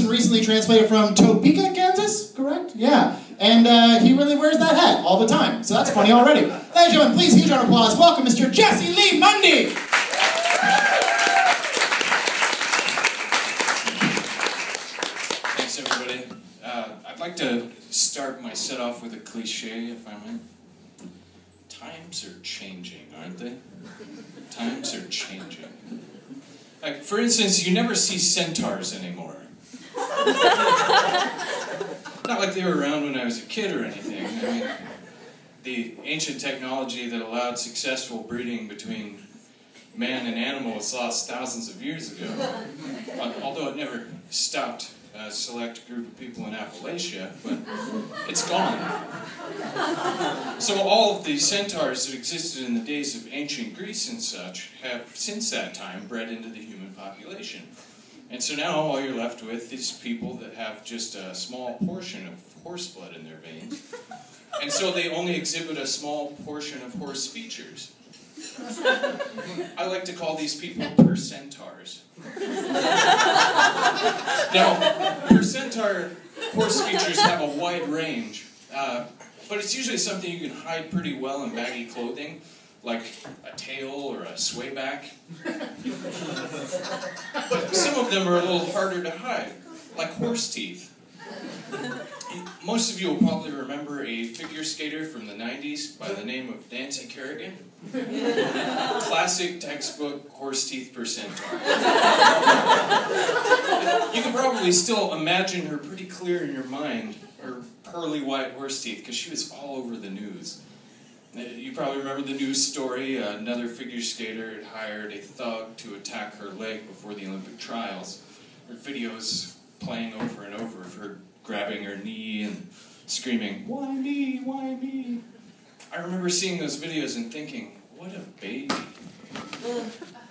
person recently transplanted from Topeka, Kansas, correct? Yeah. And he really wears that hat all the time, so that's funny already. Ladies and gentlemen, please huge round of applause. Welcome Mr. Jesse Lee Mundy. Thanks, everybody. I'd like to start my set off with a cliche, if I might. Times are changing, aren't they? Times are changing. Like, for instance, you never see centaurs anymore. Not like they were around when I was a kid or anything. I mean, the ancient technology that allowed successful breeding between man and animal was lost thousands of years ago. Although it never stopped a select group of people in Appalachia, but it's gone. So all of the centaurs that existed in the days of ancient Greece and such have, since that time, bred into the human population. And so now all you're left with is people that have just a small portion of horse blood in their veins. And so they only exhibit a small portion of horse features. I like to call these people percentaurs. Now, percentar horse features have a wide range, but it's usually something you can hide pretty well in baggy clothing, like a tail or a swayback. But some of them are a little harder to hide, like horse teeth. Most of you will probably remember a figure skater from the 90s by the name of Nancy Kerrigan. Classic textbook horse teeth percentar. You can probably still imagine her pretty clear in your mind, her pearly white horse teeth, because she was all over the news. You probably remember the news story. Another figure skater had hired a thug to attack her leg before the Olympic trials. Her videos playing over and over of her grabbing her knee and screaming, "Why me? Why me?" I remember seeing those videos and thinking, what a baby.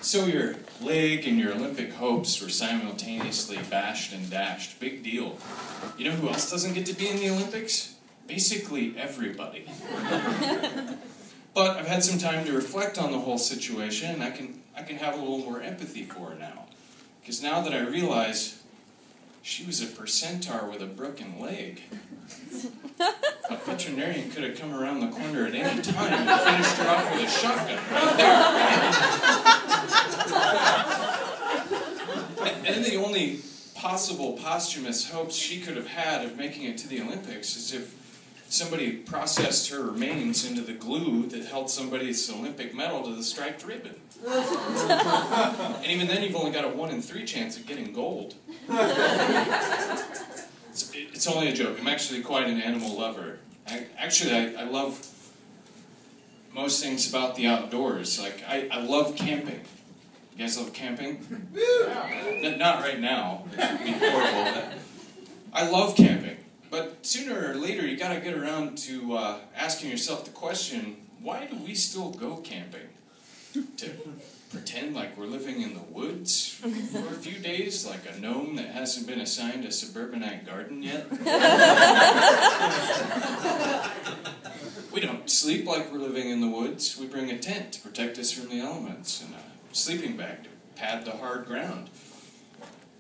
So your leg and your Olympic hopes were simultaneously bashed and dashed. Big deal. You know who else doesn't get to be in the Olympics? Basically everybody. But I've had some time to reflect on the whole situation, and I can have a little more empathy for her now. Because now that I realize she was a percentar with a broken leg. A veterinarian could have come around the corner at any time and finished her off with a shotgun right there. And the only possible posthumous hopes she could have had of making it to the Olympics is if somebody processed her remains into the glue that held somebody's Olympic medal to the striped ribbon. And even then you've only got a 1 in 3 chance of getting gold. It's only a joke. I'm actually quite an animal lover. I love most things about the outdoors. Like, I love camping. You guys love camping? Not right now. It'd be horrible. I love camping. But sooner or later, you gotta get around to asking yourself the question, why do we still go camping? To pretend like we're living in the woods for a few days, like a gnome that hasn't been assigned a suburbanite garden yet? We don't sleep like we're living in the woods. We bring a tent to protect us from the elements and a sleeping bag to pad the hard ground.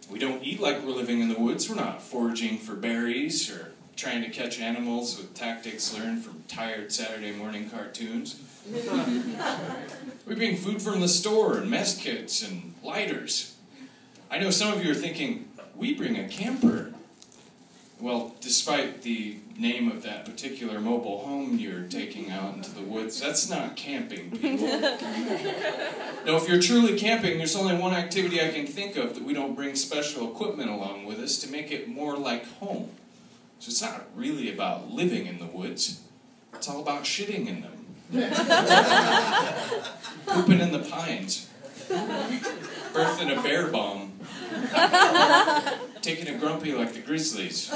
We don't eat like we're living in the woods. We're not foraging for berries or trying to catch animals with tactics learned from tired Saturday morning cartoons. We bring food from the store and mess kits and lighters. I know some of you are thinking, we bring a camper. Well, despite the name of that particular mobile home you're taking out into the woods, that's not camping, people. No, if you're truly camping, there's only one activity I can think of that we don't bring special equipment along with us to make it more like home. So it's not really about living in the woods. It's all about shitting in them. Pooping in the pines. Birthing a bear bomb. Taking a grumpy like the Grizzlies.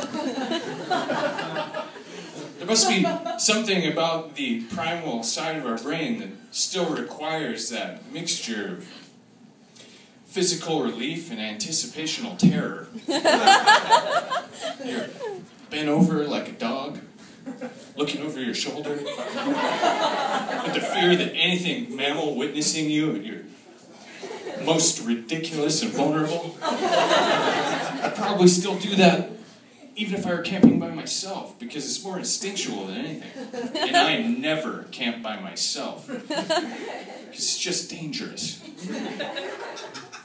There must be something about the primal side of our brain that still requires that mixture of physical relief and anticipational terror. You're bent over like a dog, looking over your shoulder, with the fear that anything mammal witnessing you at your most ridiculous and vulnerable. probably still do that even if I were camping by myself, because it's more instinctual than anything. And I never camp by myself, because it's just dangerous.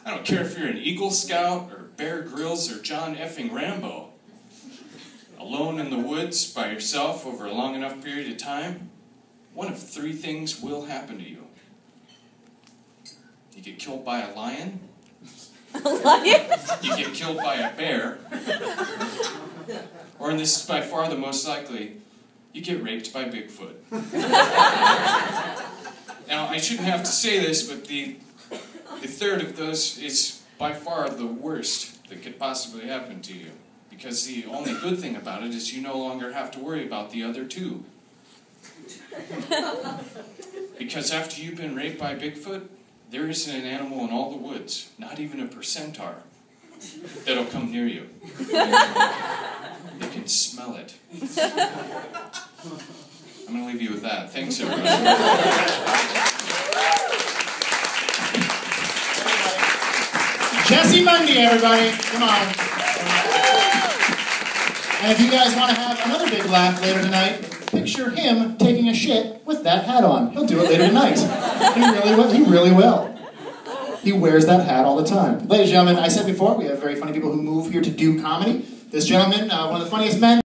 I don't care if you're an Eagle Scout, or Bear Grylls, or John effing Rambo. Alone in the woods by yourself over a long enough period of time, one of three things will happen to you. You get killed by a lion. A lion? You get killed by a bear. Or, and this is by far the most likely, you get raped by Bigfoot. Now, I shouldn't have to say this, but the third of those is by far the worst that could possibly happen to you. Because the only good thing about it is you no longer have to worry about the other two. Because after you've been raped by Bigfoot, there isn't an animal in all the woods, not even a centaur, that'll come near you. They can smell it. I'm going to leave you with that. Thanks, everybody. Jesse Mundy, everybody. Come on. And if you guys want to have another big laugh later tonight, picture him taking a shit with that hat on. He'll do it later tonight. He really will. He really will. He wears that hat all the time. Ladies and gentlemen, I said before, we have very funny people who move here to do comedy. This gentleman, one of the funniest men.